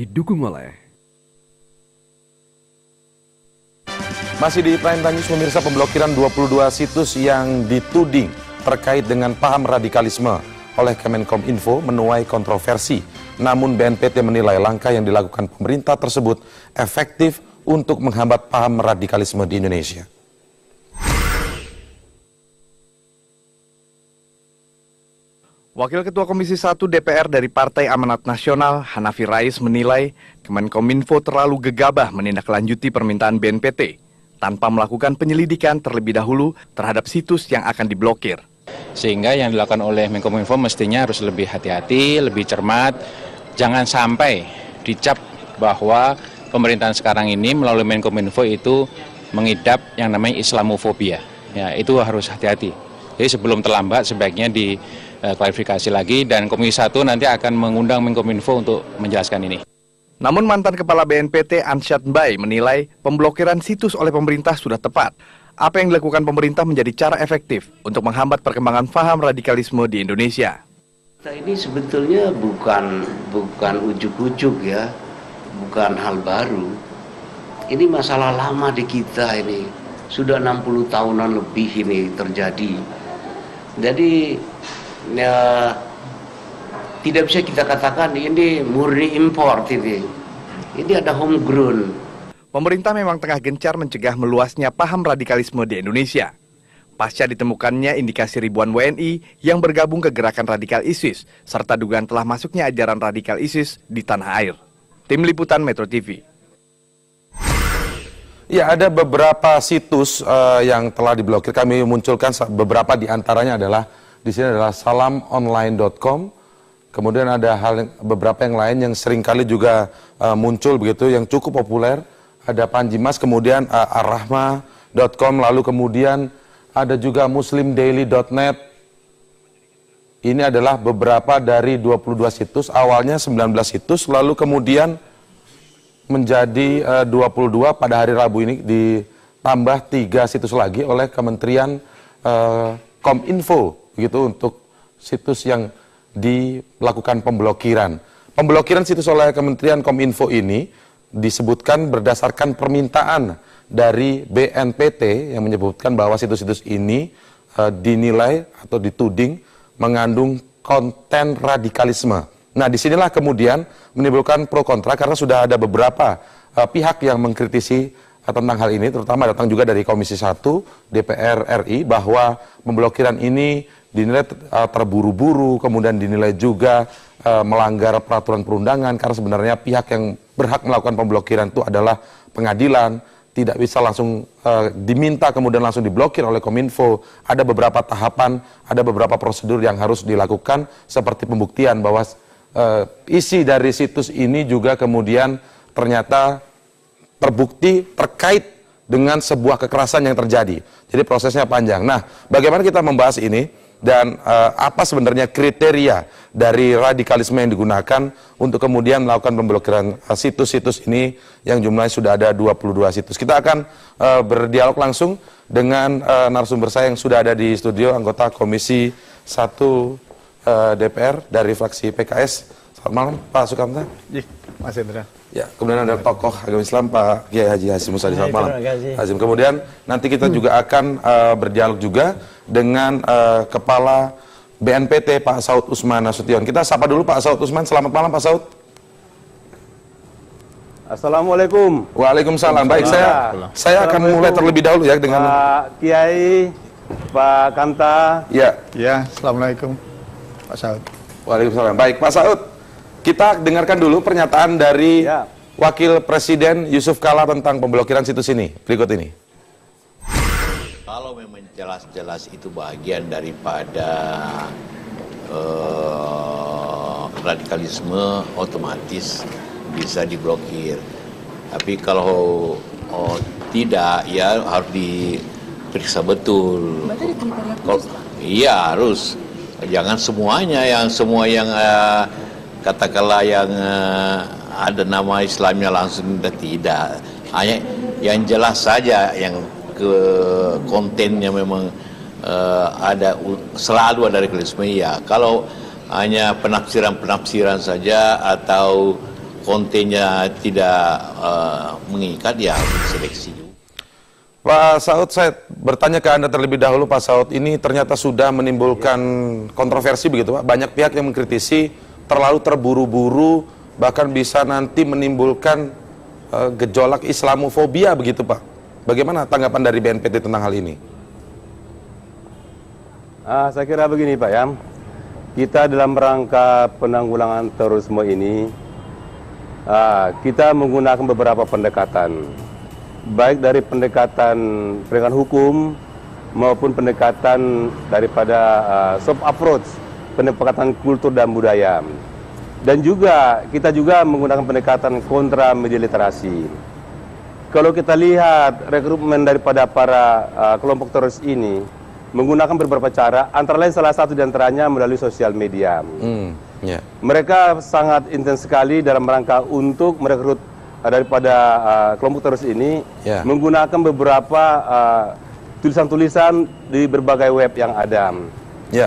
didukung oleh Masih di Prime Time News, pemirsa, pemblokiran 22 situs yang dituding terkait dengan paham radikalisme oleh Kemenkominfo menuai kontroversi. Namun BNPT menilai langkah yang dilakukan pemerintah tersebut efektif untuk menghambat paham radikalisme di Indonesia. Wakil Ketua Komisi 1 DPR dari Partai Amanat Nasional, Hanafi Rais, menilai Kemenkominfo terlalu gegabah menindaklanjuti permintaan BNPT tanpa melakukan penyelidikan terlebih dahulu terhadap situs yang akan diblokir. Sehingga yang dilakukan oleh Menkominfo mestinya harus lebih hati-hati, lebih cermat. Jangan sampai dicap bahwa pemerintahan sekarang ini melalui Menkominfo itu mengidap yang namanya Islamofobia. Ya, itu harus hati-hati. Jadi sebelum terlambat sebaiknya diklarifikasi lagi, dan Komisi 1 nanti akan mengundang Menkominfo untuk menjelaskan ini. Namun mantan Kepala BNPT Ansyad Mbai menilai pemblokiran situs oleh pemerintah sudah tepat. Apa yang dilakukan pemerintah menjadi cara efektif untuk menghambat perkembangan paham radikalisme di Indonesia. Ini sebetulnya bukan ujuk-ujuk ya, bukan hal baru. Ini masalah lama di kita ini. Sudah 60 tahunan lebih ini terjadi. Jadi ya, tidak bisa kita katakan ini murni import ini. Ini ada homegrown. Pemerintah memang tengah gencar mencegah meluasnya paham radikalisme di Indonesia. Pasca ditemukannya indikasi ribuan WNI yang bergabung ke gerakan radikal ISIS, serta dugaan telah masuknya ajaran radikal ISIS di tanah air. Tim Liputan Metro TV. Ya, ada beberapa situs yang telah diblokir. Kami munculkan beberapa di antaranya adalah, di sini adalah salamonline.com. Kemudian ada beberapa yang lain yang seringkali juga muncul begitu, yang cukup populer. Ada Panji Mas, kemudian arrahma.com, lalu kemudian ada juga muslimdaily.net. Ini adalah beberapa dari 22 situs, awalnya 19 situs, lalu kemudian menjadi 22 pada hari Rabu ini, ditambah 3 situs lagi oleh Kementerian Kominfo, begitu, untuk situs yang dilakukan pemblokiran. Pemblokiran situs oleh Kementerian Kominfo ini disebutkan berdasarkan permintaan dari BNPT yang menyebutkan bahwa situs-situs ini dinilai atau dituding mengandung konten radikalisme. Nah, disinilah kemudian menimbulkan pro kontra karena sudah ada beberapa pihak yang mengkritisi tentang hal ini, terutama datang juga dari Komisi 1 DPR RI, bahwa pemblokiran ini dinilai terburu-buru, kemudian dinilai juga melanggar peraturan perundangan, karena sebenarnya pihak yang berhak melakukan pemblokiran itu adalah pengadilan, tidak bisa langsung diminta kemudian langsung diblokir oleh Kominfo. Ada beberapa tahapan, ada beberapa prosedur yang harus dilakukan, seperti pembuktian bahwa isi dari situs ini juga kemudian ternyata terbukti terkait dengan sebuah kekerasan yang terjadi. Jadi prosesnya panjang. Nah, bagaimana kita membahas ini? Dan apa sebenarnya kriteria dari radikalisme yang digunakan untuk kemudian melakukan pemblokiran situs-situs ini yang jumlahnya sudah ada 22 situs. Kita akan berdialog langsung dengan narasumber saya yang sudah ada di studio, anggota Komisi 1 DPR dari fraksi PKS. Selamat malam, Pak Sukamta. Mas Indra. Ya, kemudian ada tokoh agama Islam Pak Kiai Haji Hashim Musadi. Selamat malam, Hashim. Kemudian nanti kita juga akan berdialog juga dengan Kepala BNPT Pak Saud Usman Nasution. Kita sapa dulu Pak Saud Usman. Selamat malam Pak Saud. Assalamualaikum. Waalaikumsalam. Baik, saya akan mulai terlebih dahulu ya dengan Pak Kiai, Pak Kanta. Ya. Ya, Assalamualaikum Pak Saud. Waalaikumsalam. Baik, Pak Saud. Kita dengarkan dulu pernyataan dari Wakil Presiden Yusuf Kala tentang pemblokiran situs ini. Berikut ini. Kalau memang jelas-jelas itu bagian daripada radikalisme, otomatis bisa diblokir. Tapi kalau tidak, ya harus diperiksa betul. Iya, harus. Jangan semuanya yang katakanlah yang ada nama Islamnya langsung, tidak. Hanya yang jelas saja, yang ke kontennya memang selalu ada radikalisme, ya. Kalau hanya penafsiran saja atau kontennya tidak mengikat, ya harus diseleksi juga. Pak Saud, saya bertanya ke Anda terlebih dahulu, Pak Saud, ini ternyata sudah menimbulkan kontroversi begitu, Pak. Banyak pihak yang mengkritisi terlalu terburu-buru, bahkan bisa nanti menimbulkan gejolak Islamofobia begitu, Pak. Bagaimana tanggapan dari BNPT tentang hal ini? Saya kira begini Pak ya, kita dalam rangka penanggulangan terorisme ini, kita menggunakan beberapa pendekatan. Baik dari pendekatan penegakan hukum maupun pendekatan daripada soft approach, pendekatan kultur dan budaya. Dan juga kita juga menggunakan pendekatan kontra media literasi. Kalau kita lihat rekrutmen daripada para kelompok teroris ini menggunakan beberapa cara, antara lain salah satu diantaranya melalui sosial media. Mereka sangat intens sekali dalam rangka untuk merekrut daripada kelompok teroris ini menggunakan beberapa tulisan-tulisan di berbagai web yang ada.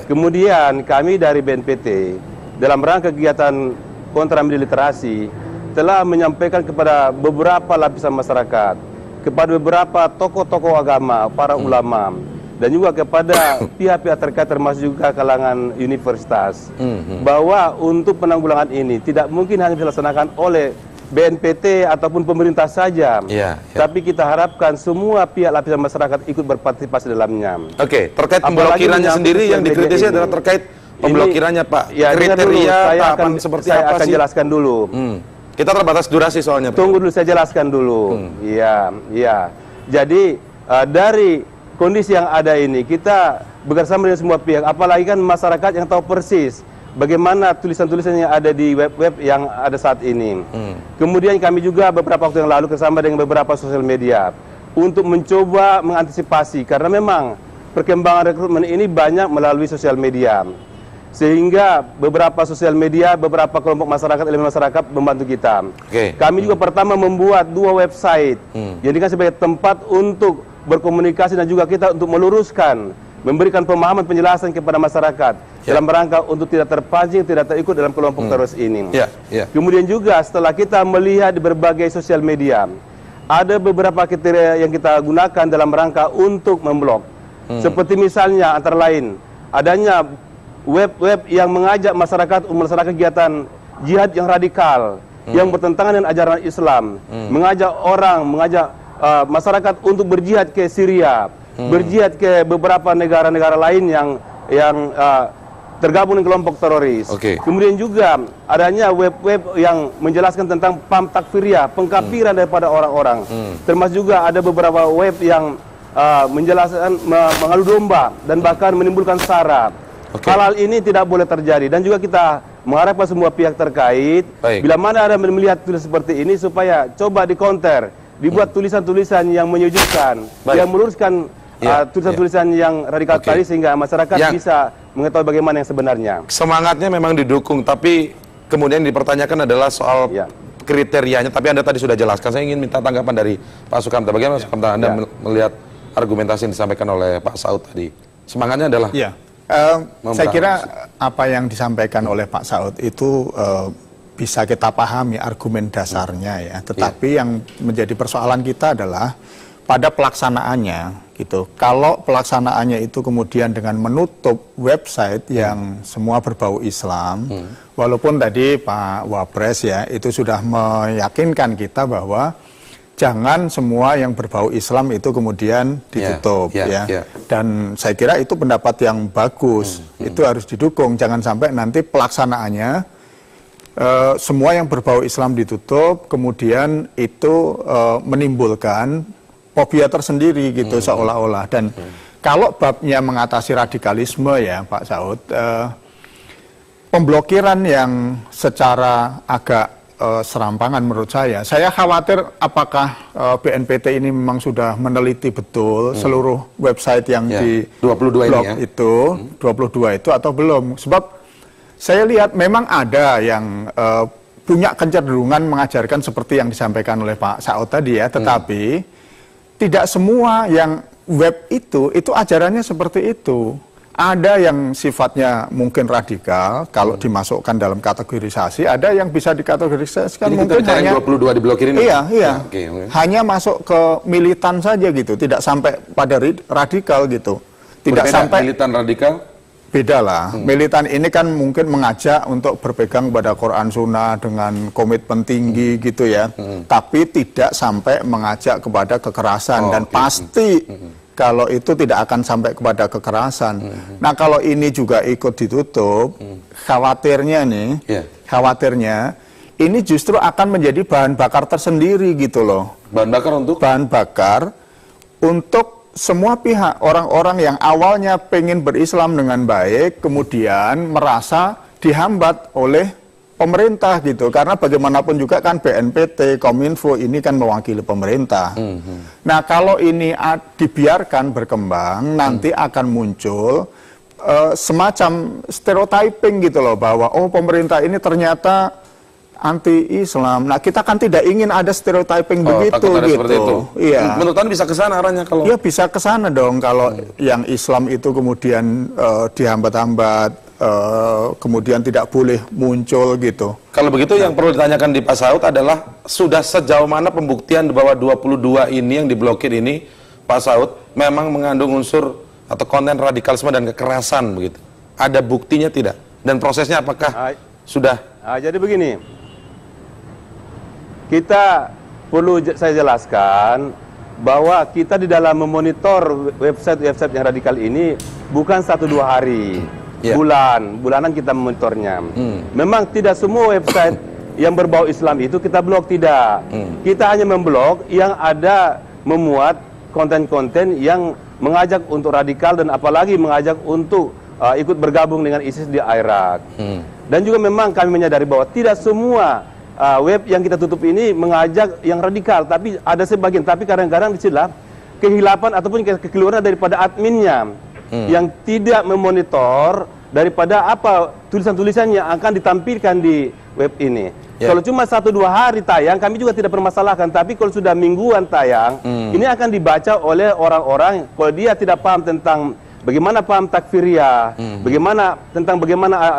Kemudian kami dari BNPT dalam rangka kegiatan kontra media literasi telah menyampaikan kepada beberapa lapisan masyarakat, kepada beberapa tokoh-tokoh agama, para ulama, dan juga kepada pihak-pihak terkait termasuk juga kalangan universitas, bahwa untuk penanggulangan ini tidak mungkin hanya dilaksanakan oleh BNPT ataupun pemerintah saja, tapi kita harapkan semua pihak lapisan masyarakat ikut berpartisipasi dalamnya. Oke, terkait pemblokirannya sendiri yang dikritisi adalah terkait pemblokirannya, Pak. Kriteria tahapan seperti apa sih? Saya akan jelaskan dulu. Kita terbatas durasi soalnya, Pak. Tunggu dulu, saya jelaskan dulu. Iya. Jadi dari kondisi yang ada ini, kita bekerjasama dengan semua pihak, apalagi kan masyarakat yang tahu persis bagaimana tulisan-tulisan yang ada di web-web yang ada saat ini. Kemudian kami juga beberapa waktu yang lalu bersama dengan beberapa sosial media untuk mencoba mengantisipasi, karena memang perkembangan rekrutmen ini banyak melalui sosial media. Sehingga beberapa sosial media, beberapa kelompok masyarakat, elemen masyarakat membantu kita. Kami juga pertama membuat 2 website, jadikan sebagai tempat untuk berkomunikasi dan juga kita untuk meluruskan, memberikan pemahaman penjelasan kepada masyarakat dalam rangka untuk tidak terpancing, tidak terikut dalam kelompok teroris ini. Kemudian juga setelah kita melihat di berbagai sosial media, ada beberapa kriteria yang kita gunakan dalam rangka untuk memblok. Seperti misalnya antara lain adanya web-web yang mengajak masyarakat kegiatan jihad yang radikal, yang bertentangan dengan ajaran Islam, mengajak masyarakat untuk berjihad ke Syria, berjihad ke beberapa negara-negara lain yang tergabung dengan kelompok teroris. Kemudian juga adanya web-web yang menjelaskan tentang paham takfiriyah, pengkafiran daripada orang-orang. Termasuk juga ada beberapa web yang menjelaskan mengadu domba dan bahkan menimbulkan sara. Hal-hal ini tidak boleh terjadi, dan juga kita mengharapkan semua pihak terkait bila mana ada melihat tulisan seperti ini supaya coba dikonter, dibuat tulisan-tulisan yang menyejukkan, yang meluruskan tulisan-tulisan yang radikal tadi, sehingga masyarakat bisa mengetahui bagaimana yang sebenarnya. Semangatnya memang didukung, tapi kemudian dipertanyakan adalah soal kriterianya. Tapi Anda tadi sudah jelaskan. Saya ingin minta tanggapan dari Pak Sukamta. Bagaimana Pak Sukamta Anda melihat argumentasi yang disampaikan oleh Pak Saud tadi? Semangatnya adalah saya kira apa yang disampaikan oleh Pak Saud itu bisa kita pahami argumen dasarnya ya. Tetapi yang menjadi persoalan kita adalah pada pelaksanaannya gitu. Kalau pelaksanaannya itu kemudian dengan menutup website yang semua berbau Islam, walaupun tadi Pak Wapres ya itu sudah meyakinkan kita bahwa jangan semua yang berbau Islam itu kemudian ditutup Dan saya kira itu pendapat yang bagus. Itu harus didukung. Jangan sampai nanti pelaksanaannya semua yang berbau Islam ditutup, kemudian itu menimbulkan fobia tersendiri gitu seolah-olah. Dan kalau babnya mengatasi radikalisme ya Pak Saud, pemblokiran yang secara agak serampangan menurut saya khawatir apakah BNPT ini memang sudah meneliti betul seluruh website yang di 22 blog ini itu 22 itu atau belum. Sebab saya lihat memang ada yang punya kecenderungan mengajarkan seperti yang disampaikan oleh Pak Saud tadi ya, tetapi tidak semua yang web itu ajarannya seperti itu. Ada yang sifatnya mungkin radikal, kalau dimasukkan dalam kategorisasi, ada yang bisa dikategorisasikan Ini mungkin kita hanya 22 diblokir ini. iya, iya. Ya, oke. Hanya masuk ke militan saja gitu, tidak sampai pada radikal gitu. Tidak Berbeda, sampai militan radikal. beda lah. Militan ini kan mungkin mengajak untuk berpegang pada Quran Sunnah dengan komitmen tinggi gitu ya. Tapi tidak sampai mengajak kepada kekerasan dan pasti kalau itu tidak akan sampai kepada kekerasan. Nah, kalau ini juga ikut ditutup, khawatirnya nih, khawatirnya ini justru akan menjadi bahan bakar tersendiri gitu loh. Bahan bakar untuk? Bahan bakar untuk semua pihak, orang-orang yang awalnya pengen berislam dengan baik, kemudian merasa dihambat oleh pemerintah gitu, karena bagaimanapun juga kan BNPT, Kominfo ini kan mewakili pemerintah. Nah, kalau ini dibiarkan berkembang, nanti akan muncul semacam stereotyping gitu loh, bahwa oh pemerintah ini ternyata anti-Islam. Nah, kita kan tidak ingin ada stereotyping begitu gitu. Iya. Menurut Anda bisa ke sana arahnya kalau? Ya bisa ke sana dong kalau yang Islam itu kemudian dihambat-hambat. Kemudian tidak boleh muncul gitu. Kalau begitu yang perlu ditanyakan di Pak Saud adalah sudah sejauh mana pembuktian bahwa 22 ini yang diblokir ini, Pak Saud, memang mengandung unsur atau konten radikalisme dan kekerasan begitu. Ada buktinya tidak? Dan prosesnya apakah sudah? Jadi begini, kita perlu saya jelaskan bahwa kita di dalam memonitor website-website yang radikal ini bukan 1-2 hari. Bulanan kita memonitornya. Memang tidak semua website yang berbau Islam itu kita blok, tidak. Kita hanya memblok yang ada memuat konten-konten yang mengajak untuk radikal dan apalagi mengajak untuk ikut bergabung dengan ISIS di Irak. Dan juga memang kami menyadari bahwa tidak semua web yang kita tutup ini mengajak yang radikal, tapi ada sebagian. Tapi kadang-kadang disitulah kehilapan ataupun kekeliruan daripada adminnya yang tidak memonitor daripada apa tulisan-tulisan yang akan ditampilkan di web ini. Kalau cuma 1-2 hari tayang, kami juga tidak permasalahkan. Tapi kalau sudah mingguan tayang, ini akan dibaca oleh orang-orang kalau dia tidak paham tentang bagaimana paham takfiriyah, bagaimana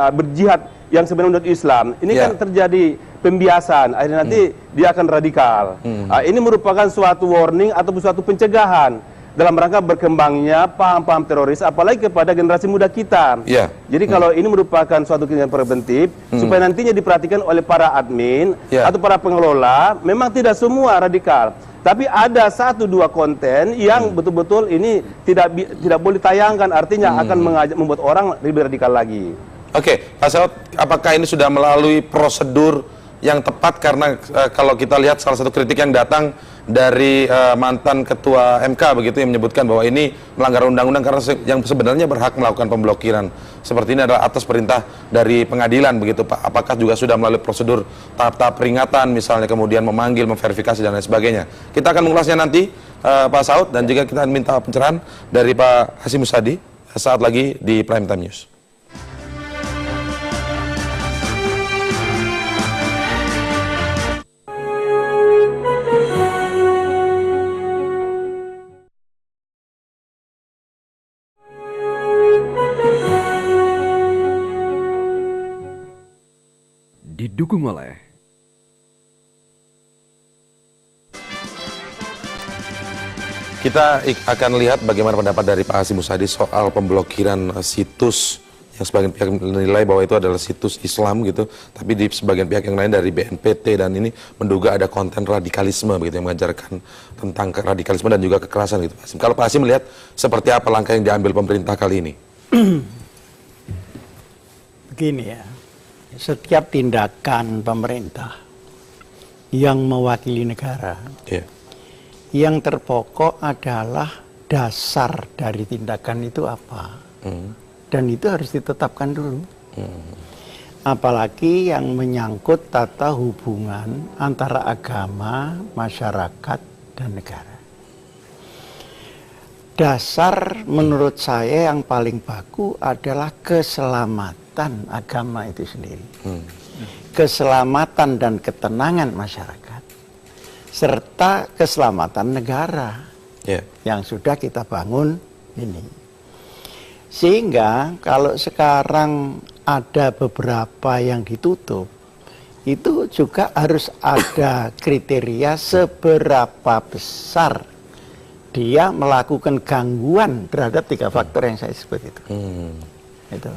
berjihad yang sebenarnya menurut Islam. Ini kan terjadi pembiasan, akhirnya nanti dia akan radikal. Ini merupakan suatu warning atau suatu pencegahan dalam rangka berkembangnya paham-paham teroris, apalagi kepada generasi muda kita. Jadi kalau ini merupakan suatu kegiatan preventif, supaya nantinya diperhatikan oleh para admin atau para pengelola, memang tidak semua radikal. Tapi ada 1-2 konten yang betul-betul ini tidak boleh tayangkan, artinya akan membuat orang lebih radikal lagi. Oke, Pak Saud, apakah ini sudah melalui prosedur yang tepat? Karena kalau kita lihat salah satu kritik yang datang dari mantan ketua MK begitu yang menyebutkan bahwa ini melanggar undang-undang karena yang sebenarnya berhak melakukan pemblokiran seperti ini adalah atas perintah dari pengadilan begitu Pak. Apakah juga sudah melalui prosedur tahap-tahap peringatan misalnya kemudian memanggil, memverifikasi dan lain sebagainya? Kita akan mengulasnya nanti Pak Saud dan juga kita minta pencerahan dari Pak Hasyim Musyadi saat lagi di Prime Time News. Didukung oleh kita akan lihat bagaimana pendapat dari Pak Hasyim Musyadi soal pemblokiran situs yang sebagian pihak menilai bahwa itu adalah situs Islam gitu, tapi di sebagian pihak yang lain dari BNPT dan ini menduga ada konten radikalisme begitu yang mengajarkan tentang radikalisme dan juga kekerasan gitu. Kalau Pak Hasyim melihat seperti apa langkah yang diambil pemerintah kali ini? Begini ya. Setiap tindakan pemerintah yang mewakili negara, yang terpokok adalah dasar dari tindakan itu apa, dan itu harus ditetapkan dulu. Apalagi yang menyangkut tata hubungan antara agama, masyarakat, dan negara. Dasar menurut saya yang paling baku adalah keselamatan agama itu sendiri. Keselamatan dan ketenangan masyarakat. Serta keselamatan negara yang sudah kita bangun ini. Sehingga kalau sekarang ada beberapa yang ditutup, itu juga harus ada kriteria seberapa besar dia melakukan gangguan terhadap 3 faktor yang saya sebut itu. Itu.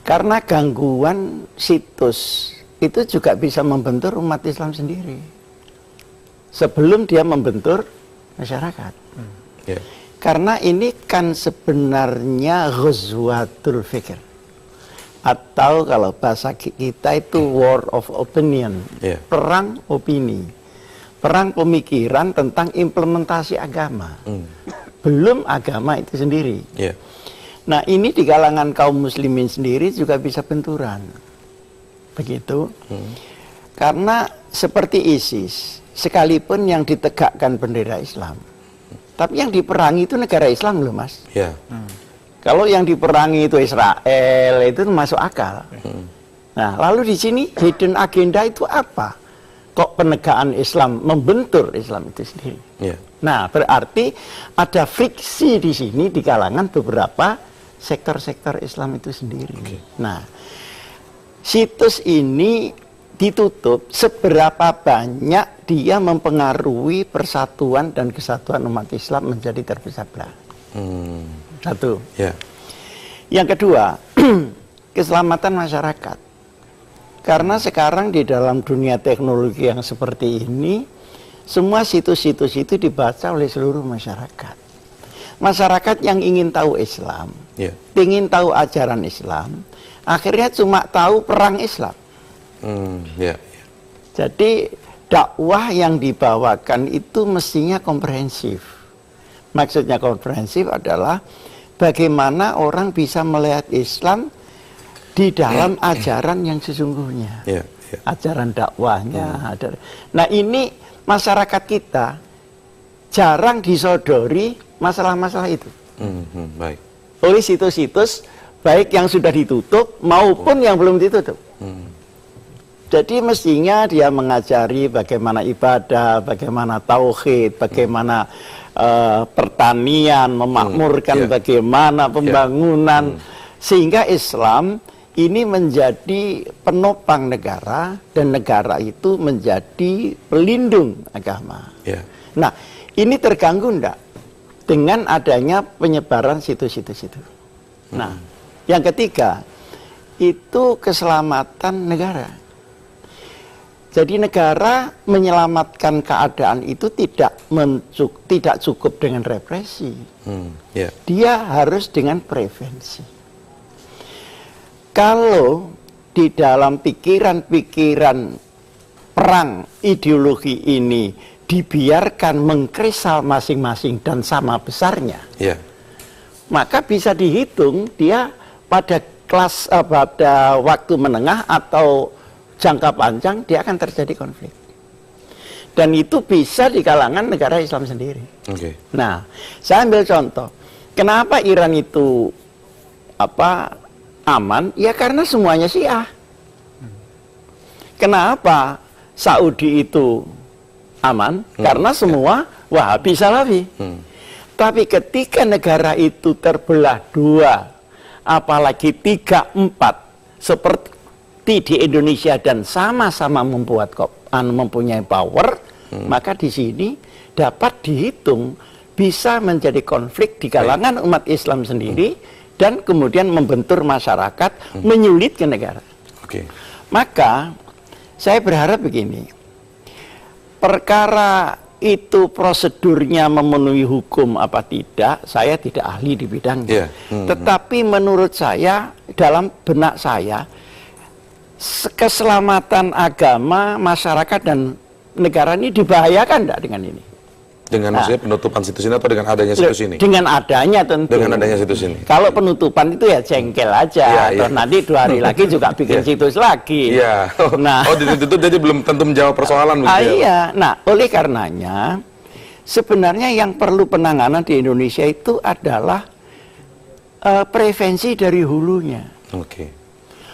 Karena gangguan situs itu juga bisa membentur umat Islam sendiri sebelum dia membentur masyarakat. Karena ini kan sebenarnya ghazwatul fikr, atau kalau bahasa kita itu war of opinion, perang opini, perang pemikiran tentang implementasi agama, belum agama itu sendiri. Nah, ini di kalangan kaum muslimin sendiri juga bisa benturan, begitu. Karena seperti ISIS, sekalipun yang ditegakkan bendera Islam, tapi yang diperangi itu negara Islam loh, Mas. Kalau yang diperangi itu Israel, itu masuk akal. Nah, lalu di sini hidden agenda itu apa? Kok penegakan Islam membentur Islam itu sendiri? Nah, berarti ada friksi di sini di kalangan beberapa sektor-sektor Islam itu sendiri. Nah, situs ini ditutup seberapa banyak dia mempengaruhi persatuan dan kesatuan umat Islam menjadi terpecah belah. Satu. Yang kedua, keselamatan masyarakat. Karena sekarang di dalam dunia teknologi yang seperti ini, semua situs-situs itu dibaca oleh seluruh masyarakat. Masyarakat yang ingin tahu Islam, ingin tahu ajaran Islam, akhirnya cuma tahu perang Islam. Jadi dakwah yang dibawakan itu mestinya komprehensif. Maksudnya komprehensif adalah bagaimana orang bisa melihat Islam di dalam ajaran yang sesungguhnya, ajaran dakwahnya. Nah, ini masyarakat kita jarang disodori masalah-masalah itu oleh situs-situs baik yang sudah ditutup maupun yang belum ditutup. Jadi mestinya dia mengajari bagaimana ibadah, bagaimana tauhid, bagaimana pertanian, memakmurkan bagaimana pembangunan, sehingga Islam ini menjadi penopang negara dan negara itu menjadi pelindung agama. Nah, ini terganggu enggak dengan adanya penyebaran situs-situs itu? Nah, yang ketiga itu keselamatan negara. Jadi negara menyelamatkan keadaan itu tidak cukup dengan represi. Dia harus dengan prevensi. Kalau di dalam pikiran-pikiran perang ideologi ini dibiarkan mengkrisal masing-masing dan sama besarnya, maka bisa dihitung dia pada pada waktu menengah atau jangka panjang dia akan terjadi konflik. Dan itu bisa di kalangan negara Islam sendiri. Nah, saya ambil contoh. Kenapa Iran itu aman? Ya karena semuanya Syiah. Kenapa Saudi itu aman? Karena semua Wahabi Salafi. Tapi ketika negara itu terbelah dua, apalagi 3, 4, seperti di Indonesia dan sama-sama mempunyai power, maka di sini dapat dihitung bisa menjadi konflik di kalangan umat Islam sendiri dan kemudian membentur masyarakat, menyulitkan negara. Maka saya berharap begini, perkara itu prosedurnya memenuhi hukum apa tidak, saya tidak ahli di bidangnya. Tetapi menurut saya, dalam benak saya, keselamatan agama, masyarakat dan negara ini dibahayakan enggak dengan ini? Dengan maksudnya penutupan situs ini atau dengan adanya situs ini? Dengan adanya tentu. Dengan adanya situs ini. Kalau penutupan itu ya jengkel aja, terus nanti 2 hari lagi juga bikin situs lagi. Nah, ditutup jadi belum tentu menjawab persoalan begitu. Nah, oleh karenanya sebenarnya yang perlu penanganan di Indonesia itu adalah prevensi dari hulunya.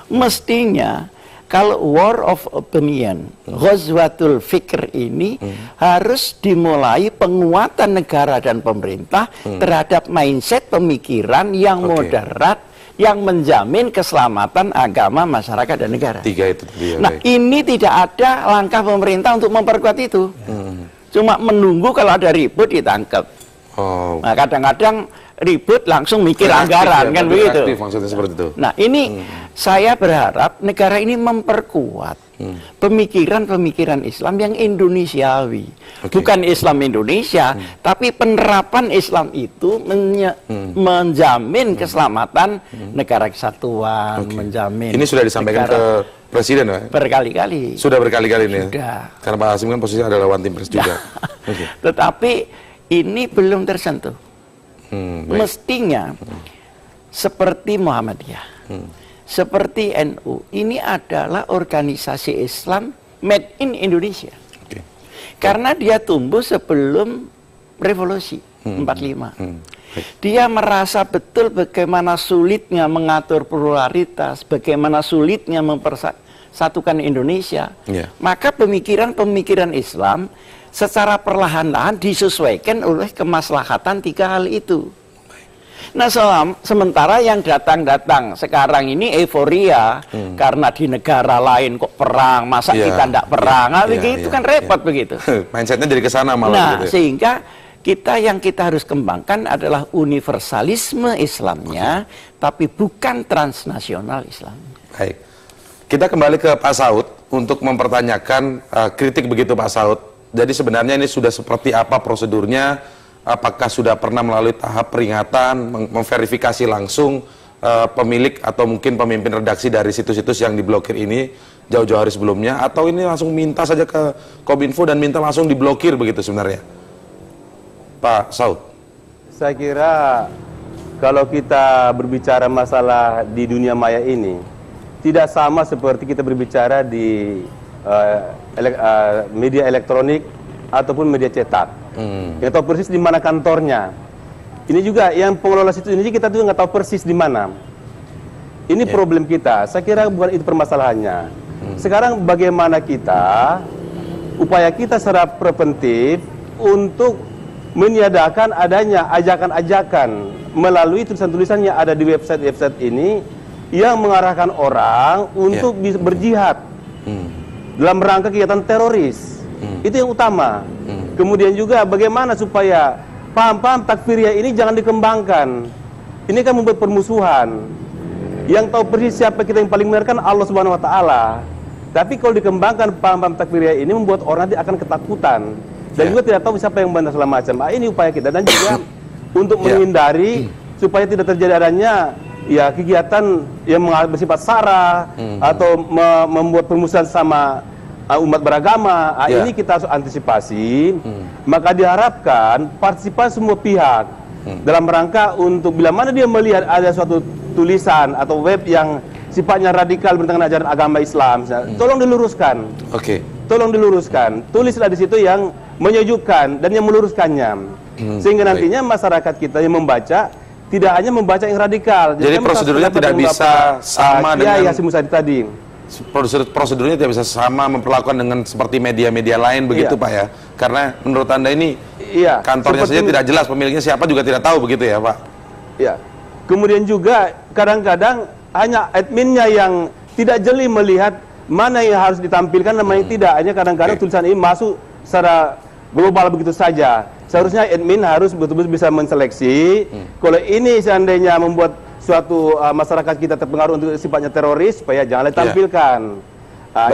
Mestinya kalau war of opinion, ghazwatul fikr ini harus dimulai penguatan negara dan pemerintah terhadap mindset pemikiran yang moderat, yang menjamin keselamatan agama, masyarakat, dan negara. 3 itu tadi. Nah, ini tidak ada langkah pemerintah untuk memperkuat itu. Cuma menunggu kalau ada ribut ditangkap. Nah, kadang-kadang ribut langsung mikir anggaran, kan begitu. Maksudnya seperti itu. Nah, ini saya berharap negara ini memperkuat pemikiran-pemikiran Islam yang Indonesiawi. Bukan Islam Indonesia, tapi penerapan Islam itu menjamin keselamatan negara kesatuan, menjamin. Ini sudah disampaikan ke Presiden, Pak? Berkali-kali. Sudah berkali-kali ini. Sudah. Karena Pak Hasim kan posisinya adalah One Team Press juga. Tetapi ini belum tersentuh. Mestinya seperti Muhammadiyah, seperti NU, ini adalah organisasi Islam made in Indonesia. Karena dia tumbuh sebelum revolusi 45. Dia merasa betul bagaimana sulitnya mengatur pluralitas, bagaimana sulitnya mempersatukan Indonesia. Maka pemikiran-pemikiran Islam secara perlahan-lahan disesuaikan oleh kemaslahatan 3 hal itu. Nah, sementara yang datang-datang sekarang ini euforia karena di negara lain kok perang, masa kita tidak perang, begitu kan repot begitu. Mindsetnya jadi ke sana malah. Nah, gitu. Sehingga yang kita harus kembangkan adalah universalisme Islamnya, tapi bukan transnasional Islamnya. Baik, kita kembali ke Pak Saud untuk mempertanyakan kritik begitu Pak Saud. Jadi sebenarnya ini sudah seperti apa prosedurnya? Apakah sudah pernah melalui tahap peringatan, memverifikasi langsung pemilik atau mungkin pemimpin redaksi dari situs-situs yang diblokir ini jauh-jauh hari sebelumnya? Atau ini langsung minta saja ke Kominfo dan minta langsung diblokir begitu sebenarnya? Pak Saud. Saya kira kalau kita berbicara masalah di dunia maya ini, tidak sama seperti kita berbicara di media elektronik ataupun media cetak. Kita tahu persis di mana kantornya. Ini juga yang pengelola situs ini kita juga nggak tahu persis di mana. Ini problem kita. Saya kira bukan itu permasalahannya. Sekarang bagaimana kita, upaya kita secara preventif untuk meniadakan adanya ajakan-ajakan melalui tulisan-tulisan yang ada di website-website ini yang mengarahkan orang untuk berjihad dalam rangka kegiatan teroris. Itu yang utama. Kemudian juga bagaimana supaya paham-paham takfiriyah ini jangan dikembangkan. Ini kan membuat permusuhan. Yang tahu persis siapa kita yang paling benar kan Allah Subhanahu wa taala. Tapi kalau dikembangkan paham-paham takfiriyah ini membuat orang nanti akan ketakutan dan juga tidak tahu siapa yang benar segala macam. Ini upaya kita dan juga untuk menghindari supaya tidak terjadi adanya kegiatan yang bersifat sara atau membuat permusuhan sama umat beragama. Ini kita harus antisipasi. Maka diharapkan partisipasi semua pihak dalam rangka untuk bila mana dia melihat ada suatu tulisan atau web yang sifatnya radikal bertentangan ajaran agama Islam, tolong diluruskan. Tolong diluruskan. Tulislah di situ yang menyejukkan dan yang meluruskannya. Sehingga nantinya masyarakat kita yang membaca tidak hanya membaca yang radikal. Jadi prosedurnya tidak bisa sama dengan Yasin Musadi tadi. Prosedurnya tidak bisa sama memperlakukan dengan seperti media-media lain begitu Pak ya? Karena menurut Anda ini kantornya saja tidak jelas, pemiliknya siapa juga tidak tahu begitu ya Pak? Ya. Kemudian juga kadang-kadang hanya adminnya yang tidak jeli melihat mana yang harus ditampilkan dan mana yang tidak. Hanya kadang-kadang tulisan ini masuk secara global begitu saja. Seharusnya admin harus betul-betul bisa menseleksi. Kalau ini seandainya membuat suatu masyarakat kita terpengaruh untuk sifatnya teroris, supaya jangan ditampilkan.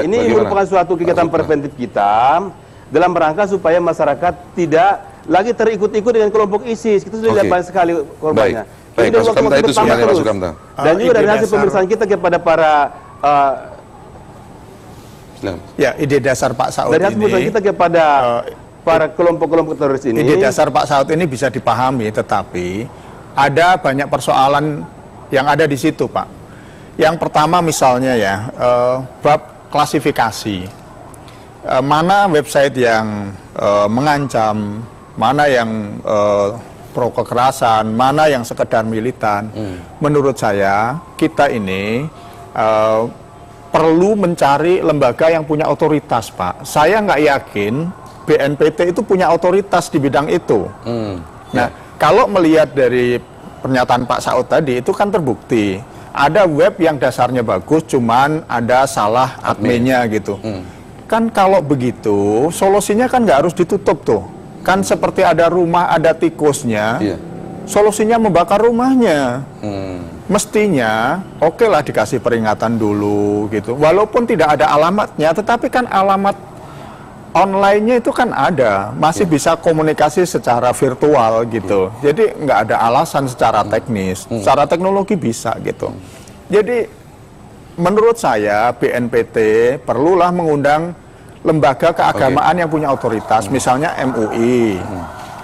Ini merupakan suatu kegiatan preventif kita dalam rangka supaya masyarakat tidak lagi terikut-ikut dengan kelompok ISIS. Kita sudah lihat banyak sekali korbannya. Baik, Pak Sukamta itu sebenarnya Pak Sukamta. Dan juga dari hasil pemeriksaan kita kepada para ide dasar Pak Saud dari hasil pemeriksaan kita kepada para kelompok-kelompok teroris ini. Ide dasar Pak Saud ini bisa dipahami, tetapi ada banyak persoalan yang ada di situ, Pak. Yang pertama misalnya bab klasifikasi. Mana website yang mengancam, mana yang pro kekerasan, mana yang sekedar militan. Menurut saya kita ini perlu mencari lembaga yang punya otoritas, Pak. Saya nggak yakin BNPT itu punya otoritas di bidang itu. Nah, kalau melihat dari pernyataan Pak Saud tadi, itu kan terbukti. Ada web yang dasarnya bagus, cuman ada salah adminnya gitu. Kan kalau begitu, solusinya kan nggak harus ditutup tuh. Kan seperti ada rumah, ada tikusnya, solusinya membakar rumahnya. Mestinya, oke lah dikasih peringatan dulu gitu. Walaupun tidak ada alamatnya, tetapi kan alamat online-nya itu kan ada. Masih bisa komunikasi secara virtual gitu. Jadi nggak ada alasan secara teknis. Secara teknologi bisa gitu. Jadi menurut saya BNPT perlulah mengundang lembaga keagamaan yang punya otoritas, misalnya MUI.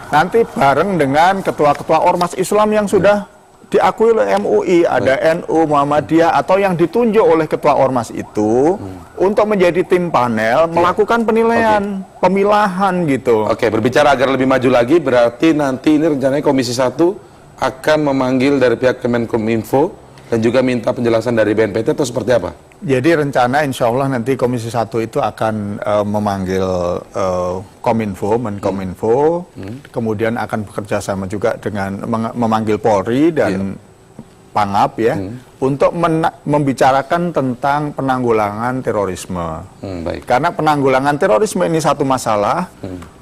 Nanti bareng dengan ketua-ketua ormas Islam yang sudah diakui oleh MUI, ada NU, Muhammadiyah, atau yang ditunjuk oleh ketua ormas itu untuk menjadi tim panel melakukan penilaian, pemilahan gitu. Oke, berbicara agar lebih maju lagi, berarti nanti ini rencananya Komisi 1 akan memanggil dari pihak Kemenkominfo dan juga minta penjelasan dari BNPT atau seperti apa? Jadi rencana insya Allah nanti Komisi 1 itu akan memanggil Kominfo, Menkominfo, kemudian akan bekerja sama juga dengan memanggil Polri dan Pangap ya, untuk membicarakan tentang penanggulangan terorisme. Baik. Karena penanggulangan terorisme ini satu masalah,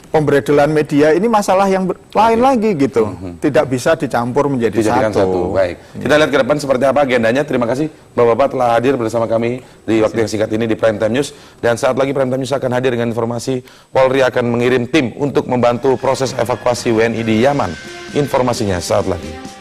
pemberedelan media ini masalah yang lain lagi gitu. Tidak bisa dicampur menjadi satu. Baik. Kita lihat ke depan seperti apa agendanya. Terima kasih Bapak-Bapak telah hadir bersama kami di waktu yang singkat ini di Prime Time News. Dan saat lagi Prime Time News akan hadir dengan informasi Polri akan mengirim tim untuk membantu proses evakuasi WNI di Yaman. Informasinya saat lagi.